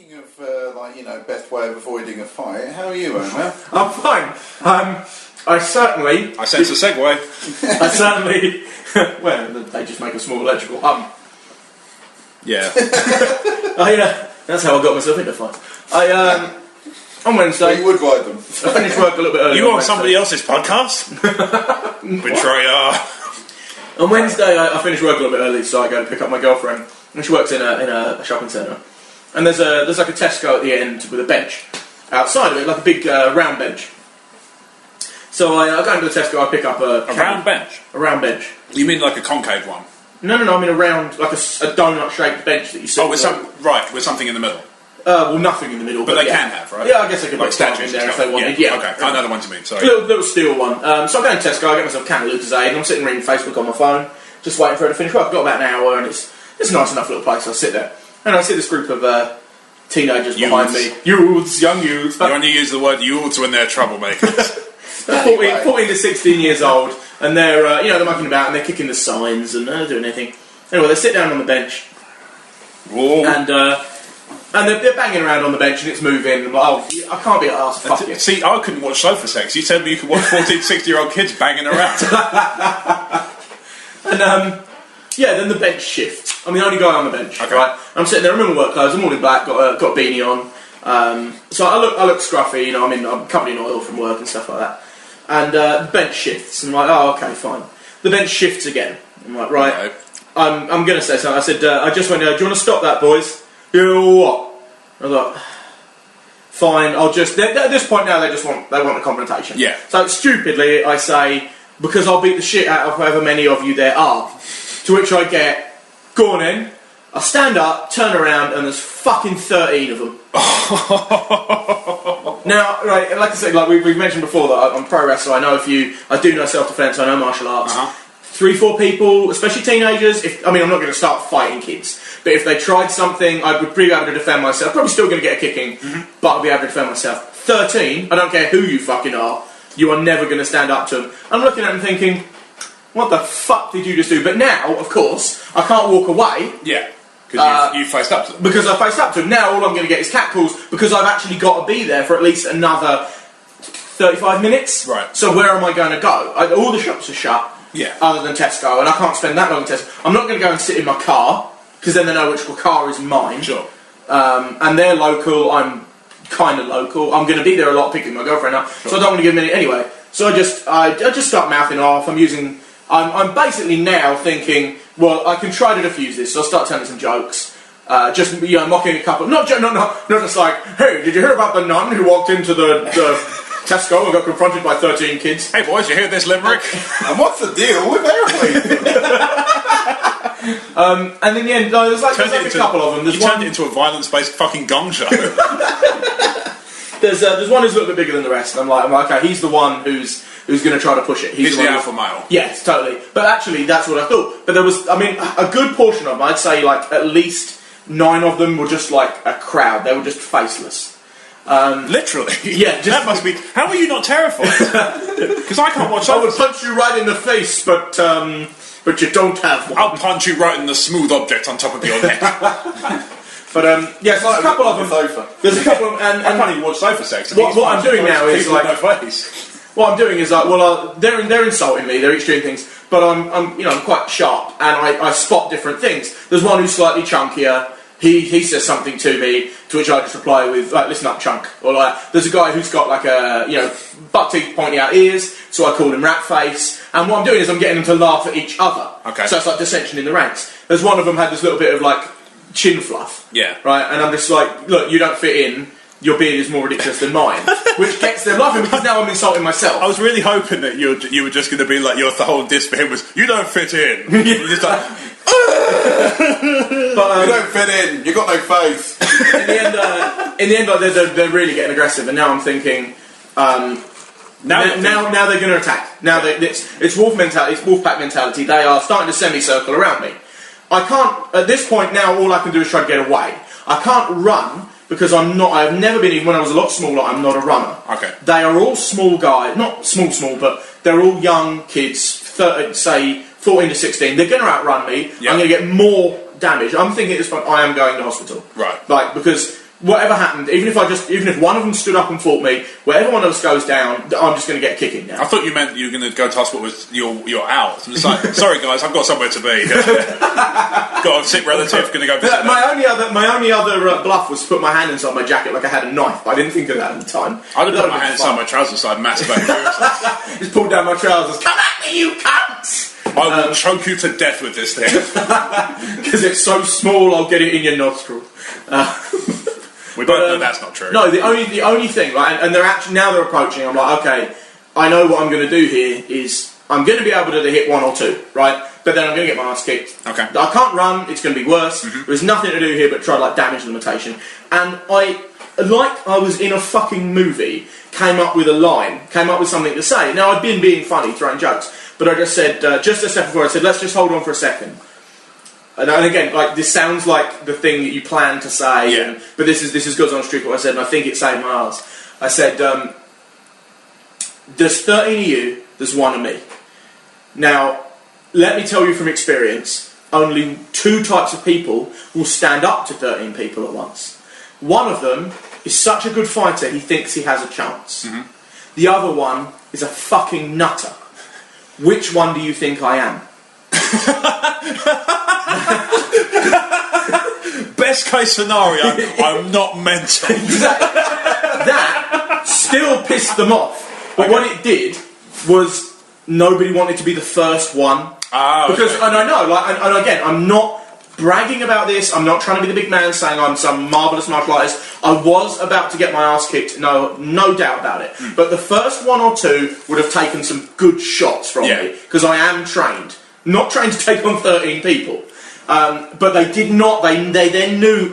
Speaking of, best way of avoiding a fight, how are you, Omer? I'm fine. I certainly... I sense a segue. I certainly... well, they just make a small electrical Yeah. That's how I got myself into fights. On Wednesday... Well, you would ride them. I finished work a little bit early. You on somebody else's podcast? Betrayer. On Wednesday, I finished work a little bit early, so I go to pick up my girlfriend, and she works in a shopping centre. And there's like a Tesco at the end with a bench outside of it, like a big round bench. So I go into the Tesco, I pick up a round bench. A round bench. You mean like a concave one? No. I mean a round, like a donut-shaped bench that you sit. Oh, with something in the middle. Well, nothing in the middle. But they can have, right? Yeah, I guess they could like put statues in there if they wanted. Yeah. Okay, I know the ones you mean. Sorry. Little steel one. So I go to Tesco, I get myself a can of Lucozade, and I'm sitting reading Facebook on my phone, just waiting for her to finish work. I've got about an hour, and it's a nice enough little place. I sit there, and I see this group of teenagers behind me. Youths, young youths. You only use the word youths when they're troublemakers. 14 to 16 years old, and they're they're mucking about and they're kicking the signs and they're not doing anything. Anyway, they sit down on the bench, and they're banging around on the bench and it's moving. I'm like, oh, I can't be arsed. Fuck it. See, I couldn't watch Sofa Sex. You told me you could watch 14 to 16-year-old kids banging around. And then the bench shifts. I'm the only guy on the bench, okay. right? I'm sitting there. I'm in my work clothes. I'm all in black. Got a beanie on. So I look scruffy. I'm covered in oil from work and stuff like that. And the bench shifts. And I'm like, oh, okay, fine. The bench shifts again. I'm like, right. I'm going to say something. I said, I just went, do you want to stop that, boys? You know what? I was like, fine. I'll just. At this point now, they want a confrontation. Yeah. So stupidly, I say, because I'll beat the shit out of however many of you there are. To which I get, go on in. I stand up, turn around, and there's fucking 13 of them. Now, right, like I said, like we've mentioned before that I'm pro wrestler. I do know self-defense. I know martial arts. 3-4 people, especially teenagers. I'm not going to start fighting kids, but if they tried something, I would be able to defend myself. Probably still going to get a kicking, but I'll be able to defend myself. 13, I don't care who you fucking are. You are never going to stand up to them. I'm looking at them thinking, what the fuck did you just do? But now, of course, I can't walk away. Yeah. Because you faced up to them. Because I faced up to them. Now all I'm going to get is catcalls because I've actually got to be there for at least another 35 minutes. Right. So where am I going to go? All the shops are shut. Yeah. Other than Tesco, and I can't spend that long in Tesco. I'm not going to go and sit in my car because then they know which car is mine. Sure. And they're local. I'm kind of local. I'm going to be there a lot picking my girlfriend up, so I don't want to give them any anyway. So I just start mouthing off. I'm basically now thinking, well, I can try to defuse this, so I'll start telling some jokes. Mocking a couple. Not just like, hey, did you hear about the nun who walked into the Tesco and got confronted by 13 kids? Hey boys, you hear this limerick? And what's the deal with airplanes? And in the end, there's a couple of them. You turned it into a violence-based fucking gong show. There's one who's a little bit bigger than the rest. And I'm like, okay, he's the one who's going to try to push it. He's the alpha male. Yes, totally. But actually, that's what I thought. But there was, a good portion of them, I'd say like at least 9 of them were just like a crowd. They were just faceless. Literally? Yeah. That must be... How are you not terrified? Because I can't watch... I would punch you right in the face, but you don't have one. I'll punch you right in the smooth object on top of your neck. But so there's a couple of them. There's a couple of them, and I can't even watch Sofa Sex. What I'm doing now is like... No face. What I'm doing is like, they're insulting me. They're each doing things, but I'm quite sharp, and I spot different things. There's one who's slightly chunkier. He says something to me, to which I just reply with, like, listen up, chunk. Or like, there's a guy who's got like buck teeth pointing out ears, so I call him rat face. And what I'm doing is I'm getting them to laugh at each other. Okay. So it's like dissension in the ranks. There's one of them had this little bit of like chin fluff. Yeah. Right, and I'm just like, look, you don't fit in. Your beard is more ridiculous than mine, which gets them laughing because now I'm insulting myself. I was really hoping that you were just going to be like, the whole diss for him was, you don't fit in. You're just like, but, you don't fit in. You got no face. In the end, like, they're really getting aggressive, and now I'm thinking, now they're going to attack. Now it's wolf mentality. It's wolf pack mentality. They are starting to semicircle around me. I can't. At this point now, all I can do is try to get away. I can't run. Because I have never been, even when I was a lot smaller, I'm not a runner. Okay. They are all small guys, not small, but they're all young kids, say 14 to 16. They're going to outrun me. Yep. I'm going to get more damage. I'm thinking at this point, I am going to hospital. Right. Like, because whatever happened, even if one of them stood up and fought me, wherever one of us goes down, I'm just going to get kicking now. I thought you meant you were going to go to hospital with your out. I'm just like, sorry guys, I've got somewhere to be. Got a sick relative, going to go visit. My only other bluff was to put my hand inside my jacket like I had a knife, but I didn't think of that at the time. I'd have put my hand inside my trousers so I'd masturbate. Just pulled down my trousers. Come at me, you cunts! I will choke you to death with this thing. Because it's so small, I'll get it in your nostril. We both know that's not true. No, the only thing, right, and they're actually, now they're approaching, I'm like, okay, I know what I'm going to do here is, I'm going to be able to hit one or two, right, but then I'm going to get my ass kicked. Okay. I can't run, it's going to be worse, there's nothing to do here but try to, like, damage limitation, and I was in a fucking movie, came up with something to say. Now, I'd been being funny, throwing jokes, but I just said, just a second before I said, let's just hold on for a second. And again, like, this sounds like the thing that you plan to say, but this is God's honest truth what I said, and I think it saved my ass. I said, there's 13 of you, there's one of me. Now, let me tell you from experience, only 2 types of people will stand up to 13 people at once. One of them is such a good fighter, he thinks he has a chance. The other one is a fucking nutter. Which one do you think I am? Best case scenario, I'm not mental. That still pissed them off. But what it did was nobody wanted to be the first one. Because, and I know, like, and again, I'm not bragging about this, I'm not trying to be the big man saying I'm some marvellous martial artist. I was about to get my ass kicked, no doubt about it. But the first 1 or 2 would have taken some good shots from me, because I am trained. Not trained to take on 13 people. But they did not, they then knew,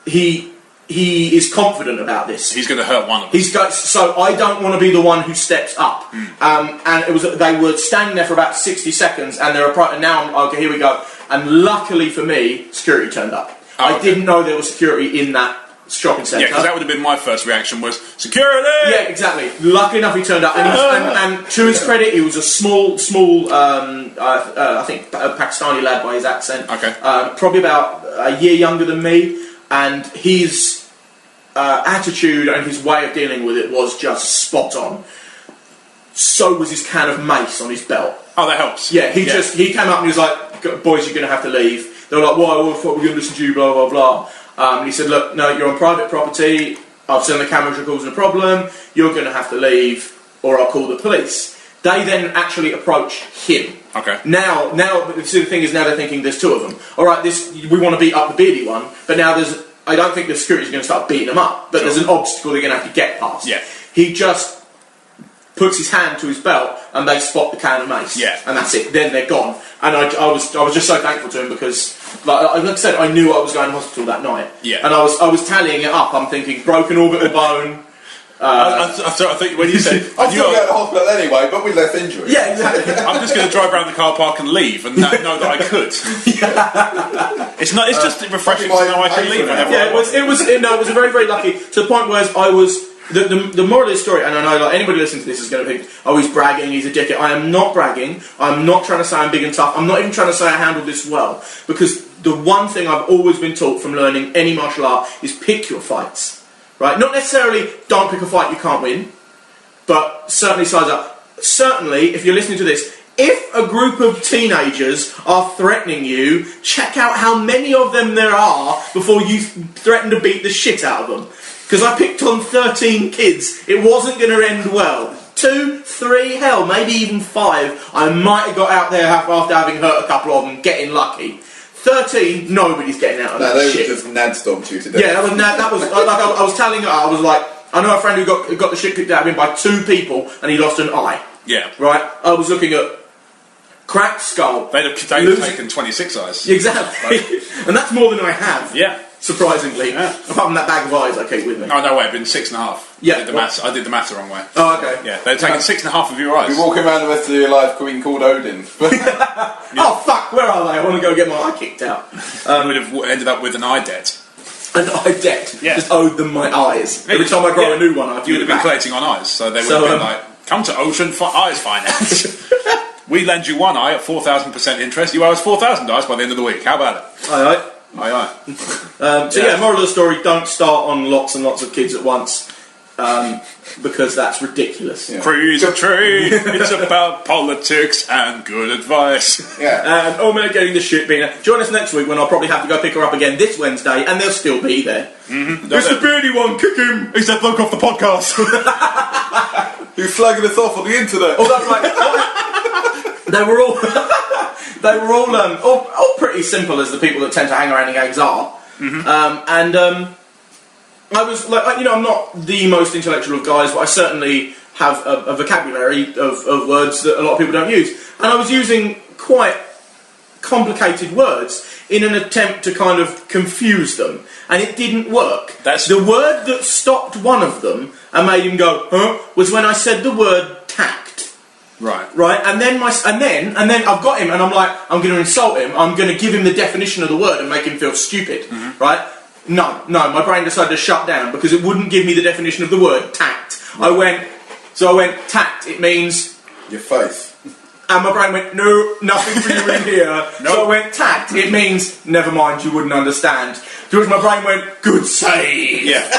he is confident about this. He's going to hurt one of them. So I don't want to be the one who steps up. And they were standing there for about 60 seconds, and and now I'm, okay, here we go. And luckily for me, security turned up. I didn't know there was security in that shopping centre. Yeah, because that would have been my first reaction was, security! Yeah, exactly. Lucky enough he turned up. And to his credit, he was a small, I think, a Pakistani lad by his accent. Okay. Probably about a year younger than me. And his attitude and his way of dealing with it was just spot on. So was his can of mace on his belt. Oh, that helps. Yeah, he came up and he was like, boys, you're going to have to leave. They were like, why? I thought we were going to listen to you, blah, blah, blah. And he said, look, no, you're on private property. I've seen the cameras recording a problem. You're going to have to leave, or I'll call the police. They then actually approach him. Okay. Now, the thing is, now they're thinking there's 2 of them. All right, we want to beat up the beardy one, but now I don't think the security's going to start beating them up, but there's an obstacle they're going to have to get past. Yeah. He just puts his hand to his belt, and they spot the can of mace. Yeah. And that's it. Then they're gone. And I was just so thankful to him because, like I said, I knew I was going to hospital that night. Yeah. And I was tallying it up. I'm thinking broken orbital bone. I think when you said I'm still going to hospital anyway, but with less injury. Yeah, exactly. I'm just going to drive around the car park and leave, and know that I could. It's not. It's just refreshing to know I can leave whenever. Yeah, it was a very, very lucky to the point where I was. The moral of the story, and I know like anybody listening to this is going to think, oh, he's bragging, he's a dickhead. I am not bragging. I'm not trying to say I'm big and tough. I'm not even trying to say I handled this well. Because the one thing I've always been taught from learning any martial art is pick your fights. Right? Not necessarily don't pick a fight you can't win, but certainly size up. Certainly, if you're listening to this, if a group of teenagers are threatening you, check out how many of them there are before you threaten to beat the shit out of them. Because I picked on 13 kids. It wasn't going to end well. 2, 3, hell, maybe even 5. I might have got out there after having hurt a couple of them, getting lucky. 13, nobody's getting out of that shit. They just nad-stomped you today. Yeah, that was like I was telling her, I was like, I know a friend who got the shit kicked out of him by 2 people and he lost an eye. Yeah. Right? I was looking at cracked skull. They'd have taken 26 eyes. Exactly. And that's more than I have. Yeah. Surprisingly. Yeah. Apart from that bag of eyes I keep with me. Oh, no way, it'd been 6.5. Yeah. I did the maths the wrong way. Oh, okay. Yeah, they'd taken 6.5 of your eyes. You're walking around the rest of your life being called Odin. Oh, fuck, where are they? I want to go get my eye kicked out. We'd have ended up with an eye debt. An eye debt. Yeah. Just owed them my eyes. Every time I grow a new one, I have to You would have been collecting on eyes, so they would have been like, come to Ocean Eyes Finance. We lend you one eye at 4,000% interest. You owe us 4,000 eyes by the end of the week. How about it? Aye. Aye, aye. So yeah, moral of the story: don't start on lots and lots of kids at once, because that's ridiculous. Yeah. Tree's a tree. It's about politics and good advice. Yeah. And Omer getting the shit beaten. Join us next week when I'll probably have to go pick her up again this Wednesday, and they'll still be there. Mm-hmm. It's the beardy one. Kick him. He's that bloke off the podcast. Who's flagging us off on the internet? Although, they were all all pretty simple, as the people that tend to hang around in gangs are. I was like, I'm not the most intellectual of guys, but I certainly have a vocabulary of words that a lot of people don't use. And I was using quite complicated words in an attempt to kind of confuse them, and it didn't work. The word that stopped one of them and made him go, huh, was when I said the word tact. Right, and then I've got him, and I'm like, I'm going to insult him. I'm going to give him the definition of the word and make him feel stupid. Right? No, my brain decided to shut down because it wouldn't give me the definition of the word tact. I went tact. It means your face. And my brain went, no, nothing for you in here. So I went tact. It means never mind. You wouldn't understand. To which my brain went, good save. Yeah.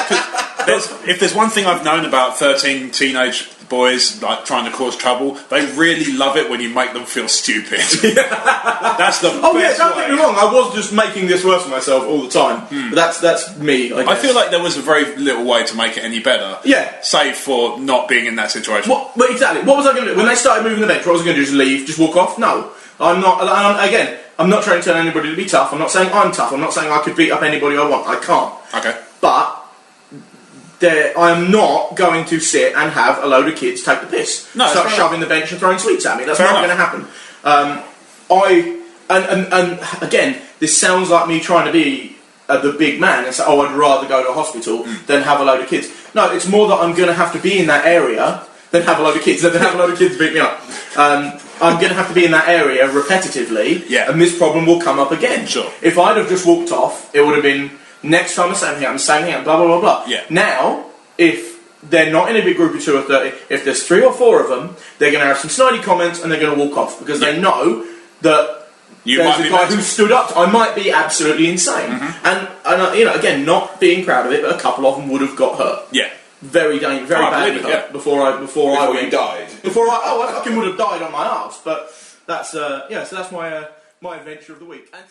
If there's one thing I've known about 13 teenage boys like trying to cause trouble, they really love it when you make them feel stupid. That's the best yeah, don't way. get me wrong, I was just making this worse for myself all the time. But that's me, I guess. I feel like there was a very little way to make it any better. Yeah. Save for not being in that situation. But exactly, what was I going to do? When they started moving the bench, what was I going to do? Just leave? Just walk off? No. I'm not trying to tell anybody to be tough. I'm not saying I'm tough. I'm not saying I could beat up anybody I want. I can't. Okay. But I'm not going to sit and have a load of kids take the piss. No, start shoving the bench and throwing sweets at me. That's Fair not going to happen. And again, this sounds like me trying to be the big man and say, oh, I'd rather go to a hospital than have a load of kids. No, it's more that I'm going to have to be in that area than have a load of kids, than have a load of kids beat me up. I'm going to have to be in that area repetitively, and this problem will come up again. Sure. If I'd have just walked off, it would have been next time the same thing, blah, blah, blah, blah. Yeah. Now, if they're not in a big group of 2 or 30, if there's 3 or 4 of them, they're going to have some snidey comments and they're going to walk off because they know that there's a guy who stood up. I might be absolutely insane. And again, not being proud of it, but a couple of them would have got hurt. Yeah. Very badly hurt before I died. I fucking would have died on my arse. But that's so that's my adventure of the week. And